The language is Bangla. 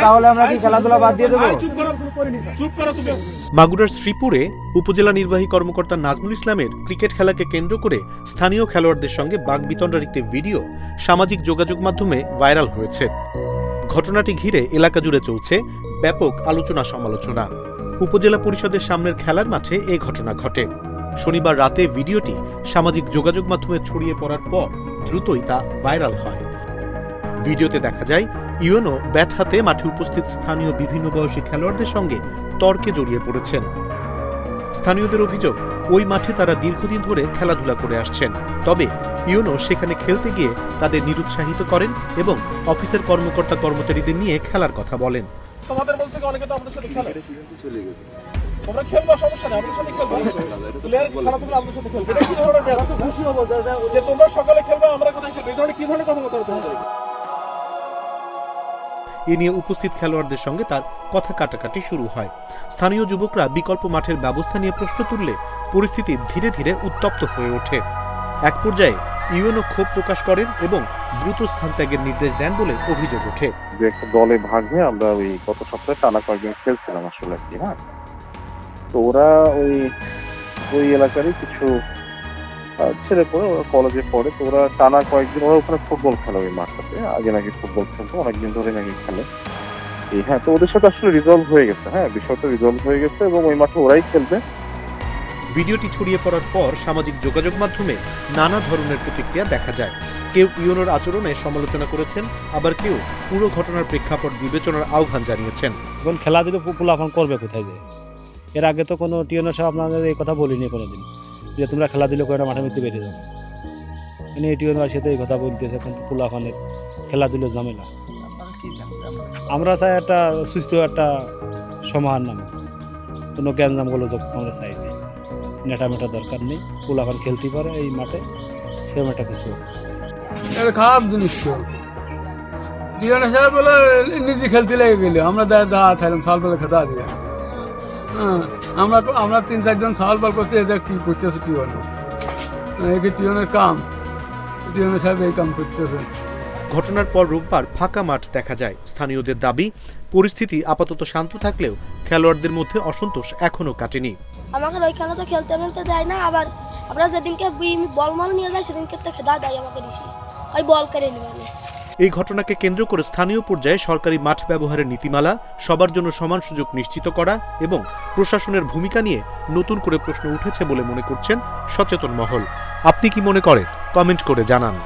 তাহলে আমরা কি খেলাধুলা বাদ দিয়ে দেবো? মাগুরার শ্রীপুরে উপজেলা নির্বাহী কর্মকর্তা নাজমুল ইসলামের ক্রিকেট খেলাকে কেন্দ্র করে স্থানীয় খেলোয়াড়দের সঙ্গে বাকবিতণ্ডার একটি ভিডিও সামাজিক যোগাযোগ মাধ্যমে ভাইরাল হয়েছে। ঘটনাটি ঘিরে এলাকা জুড়ে চলছে ব্যাপক আলোচনা সমালোচনা। উপজেলা পরিষদের সামনের খেলার মাঠে এই ঘটনা ঘটে। শনিবার রাতে ভিডিওটি সামাজিক যোগাযোগ মাধ্যমে ছড়িয়ে পড়ার পর দ্রুতই তা ভাইরাল হয়। ভিডিওতে দেখা যায় ইউএনও ব্যাট হাতে মাঠে উপস্থিত স্থানীয় বিভিন্ন বয়সী খেলোয়াড়দের সঙ্গে তর্কে জড়িয়ে পড়েছেন। স্থানীয়দের অভিযোগ, ওই মাঠে তারা দীর্ঘদিন ধরে খেলাধুলা করে আসছেন, তবে ইউএনও সেখানে খেলতে গিয়ে তাদের নিরুৎসাহিত করেন এবং অফিসের কর্মকর্তা কর্মচারীদের নিয়ে খেলার কথা বলেন। তোমাদের বলতে অনেকে তো আমাদের সাথে খেলে, তোমরা খেলবা, সমস্যা নেই, আমাদের সাথে খেলবা, প্লেয়ার খেলাধুলা আমাদের সাথে খেলবে। এটা কি ধরনের ব্যাপার? খুশি হবো যে তোমরা সকালে খেলবা, আমরা কোথায় খেলবো? এই ধরনের কি ধরনের কথা বলতে হবে? এ নিয়ে উপস্থিত খেলোয়াড়দের সঙ্গে তার কথা কাটাকাটি শুরু হয়। স্থানীয় যুবকরা বিকল্প মাঠের ব্যবস্থা নিয়ে প্রশ্ন তুললে পরিস্থিতি ধীরে ধীরে উত্তপ্ত হয়ে ওঠে। এক পর্যায়ে ইউএনও ক্ষোভ প্রকাশ করেন এবং দ্রুত স্থান ত্যাগের নির্দেশ দেন বলে অভিযোগ ওঠে। একটা দলে ভাগ হয়ে আমরা ওই গত সপ্তাহে টানা কয়েকদিন খেলছিলাম আসলে কি, হ্যাঁ, তো ওরা ওই এলাকারই কিছু ছেলে পড়ে, ওরা কলেজে পড়ে, তো ওরা টানা কয়েকদিন ওরা ওখানে ফুটবল খেলে ওই মাঠটাতে। আগে নাকি ফুটবল খেলতো, অনেকদিন ধরে নাকি খেলে। হ্যাঁ, তো ওদের সাথে আসলে রিজলভ হয়ে গেছে, হ্যাঁ, বিষয়টা রিজলভ হয়ে গেছে এবং ওই মাঠে ওরাই খেলবে। ভিডিওটি ছড়িয়ে পড়ার পর সামাজিক যোগাযোগ মাধ্যমে নানা ধরনের প্রতিক্রিয়া দেখা যায়। কেউ ইউএনওর আচরণে সমালোচনা করেছেন, আবার কেউ পুরো ঘটনার প্রেক্ষাপট বিবেচনার আহ্বান জানিয়েছেন। এখন খেলাধুলো পোলাপান করবে কোথায় যায়? এর আগে তো কোনো টিউনার সাহেব আপনাদের এই কথা বলিনি কোনোদিন যে তোমরা খেলাধুলো করে না, মাঠে মধ্যে বেরিয়ে যাও। মানে এই টিউনার সাথে এই কথা বলতেছে, কিন্তু পোলাপানের খেলাধুলো ঝামেলা। আমরা চাই একটা সুস্থ একটা সমাহার নাম, কোনো গ্যাঞ্জাম গোলযোগ আমরা চাই না। নেটামেটা দরকার নেই, পোলাপান খেলতে পারে এই মাঠে, সেরকম একটা কিছু। এটা খারাপ জিনিস তো। টিউনার সাহেব বলে নিজে খেলতে লেগে গেল, আমরা দাঁড়া থাকলাম সাল বলে খেতা দিয়ে। হ্যাঁ, আমরা 3-4 জন সাল বল করছি, এদের কি করতেছে টিউনার? এই টিউনের কাম, টিউনার সাহেব এই কাম করতেছে। ঘটনার পর রোববার ফাঁকা মাঠ দেখা যায়। স্থানীয়দের দাবি, পরিস্থিতি আপাতত শান্ত থাকলেও খেলোয়াড়দের মধ্যে অসন্তোষ এখনো কাটেনি। আমাকে ওইখানে তো খেলতে মেলতে দেয় না, আবার আমরা যেদিনকে বল মাল নিয়ে যাই সেদিনকে তো খেদা দেয় আমাকে বেশি, ওই বল করে নিবে। এই ঘটনাকে কেন্দ্র করে স্থানীয় পর্যায়ে সরকারি মাঠ ব্যবহারের নীতিমালা, সবার জন্য সমান সুযোগ নিশ্চিত করা এবং প্রশাসনের ভূমিকা নিয়ে নতুন করে প্রশ্ন উঠেছে বলে মনে করছেন সচেতন মহল। আপনি কি মনে করেন? কমেন্ট করে জানান।